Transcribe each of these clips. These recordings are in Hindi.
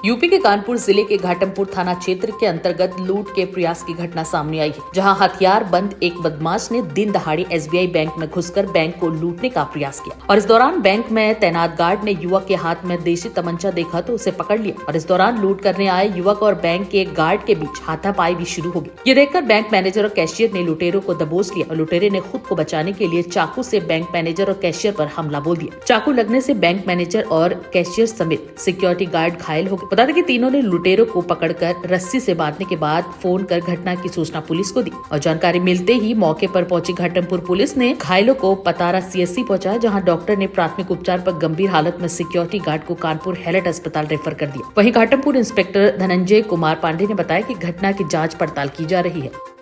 यूपी के कानपुर जिले के घाटमपुर थाना क्षेत्र के अंतर्गत लूट के प्रयास की घटना सामने आई है, जहां हथियार बंद एक बदमाश ने दिन दहाड़े एसबीआई बैंक में घुसकर बैंक को लूटने का प्रयास किया और इस दौरान बैंक में तैनात गार्ड ने युवक के हाथ में देशी तमंचा देखा तो उसे पकड़ लिया और इस दौरान लूट करने आए युवक और बैंक के गार्ड के बीच हाथापाई भी शुरू हो गई। ये देखकर बैंक मैनेजर और कैशियर ने लुटेरों को दबोच लिया और लुटेरे ने खुद को बचाने के लिए चाकू से बैंक मैनेजर और कैशियर पर हमला बोल दिया। चाकू लगने से बैंक मैनेजर और कैशियर समेत सिक्योरिटी गार्ड घायल हो गए। बता दें कि तीनों ने लुटेरों को पकड़कर रस्सी से बांधने के बाद फोन कर घटना की सूचना पुलिस को दी और जानकारी मिलते ही मौके पर पहुंची घाटमपुर पुलिस ने घायलों को पतारा सीएससी पहुंचाया, जहां डॉक्टर ने प्राथमिक उपचार पर गंभीर हालत में सिक्योरिटी गार्ड को कानपुर हेलट अस्पताल रेफर कर दिया। वहीं घाटमपुर इंस्पेक्टर धनंजय कुमार पांडे ने बताया कि घटना की जाँच पड़ताल की जा रही है।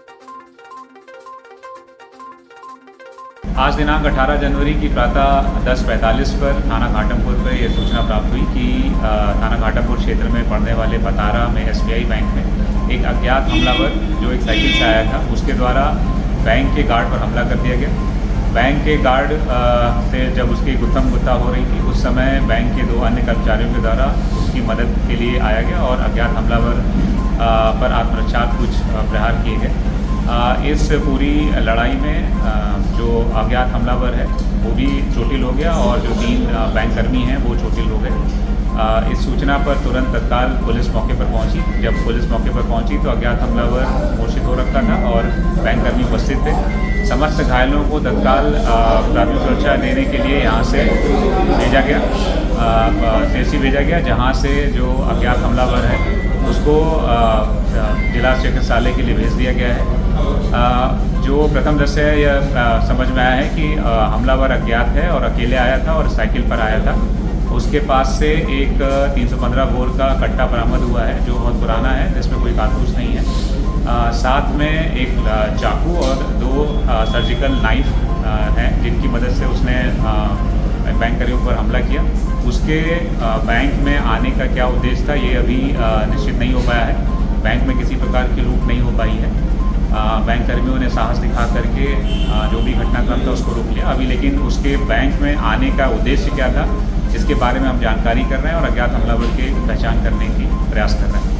आज दिनांक 18 जनवरी की प्रातः 10:45 पर थाना घाटमपुर पर यह सूचना प्राप्त हुई कि थाना घाटमपुर क्षेत्र में पड़ने वाले पतारा में एसबीआई बैंक में एक अज्ञात हमलावर जो एक साइकिल से आया था, उसके द्वारा बैंक के गार्ड पर हमला कर दिया गया। बैंक के गार्ड से जब उसकी गुत्थम गुत्था हो रही थी, उस समय बैंक के 2 अन्य कर्मचारियों के द्वारा उसकी मदद के लिए आया गया और अज्ञात हमलावर पर आत्मरक्षात्मक कुछ प्रहार किए गए। इस पूरी लड़ाई में जो अज्ञात हमलावर है वो भी चोटिल हो गया और जो 3 बैंककर्मी हैं वो चोटिल हो गए। इस सूचना पर तुरंत तत्काल पुलिस मौके पर पहुंची। जब पुलिस मौके पर पहुंची तो अज्ञात हमलावर मूर्छित हो रखा था और बैंककर्मी उपस्थित थे। समस्त घायलों को तत्काल प्राथमिक सुरक्षा देने के लिए यहाँ से भेजा गया, सीएससी भेजा गया, जहाँ से जो अज्ञात हमलावर है उसको जिला चिकित्सालय के लिए भेज दिया गया है। जो प्रथम दृश्य है यह समझ में आया है कि हमलावर अज्ञात है और अकेले आया था और साइकिल पर आया था। उसके पास से एक 315 बोर का कट्टा बरामद हुआ है जो बहुत पुराना है, जिसमें कोई कारतूस नहीं है। साथ में एक चाकू और 2 सर्जिकल नाइफ हैं जिनकी मदद से उसने बैंककर्मियों पर हमला किया। उसके बैंक में आने का क्या उद्देश्य था ये अभी निश्चित नहीं हो पाया है। बैंक में किसी प्रकार की लूट नहीं हो पाई है। बैंक कर्मियों ने साहस दिखा करके जो भी घटनाक्रम था उसको रोक लिया अभी, लेकिन उसके बैंक में आने का उद्देश्य क्या था इसके बारे में हम जानकारी कर रहे हैं और अज्ञात हमलावर की पहचान करने की प्रयास कर रहे हैं।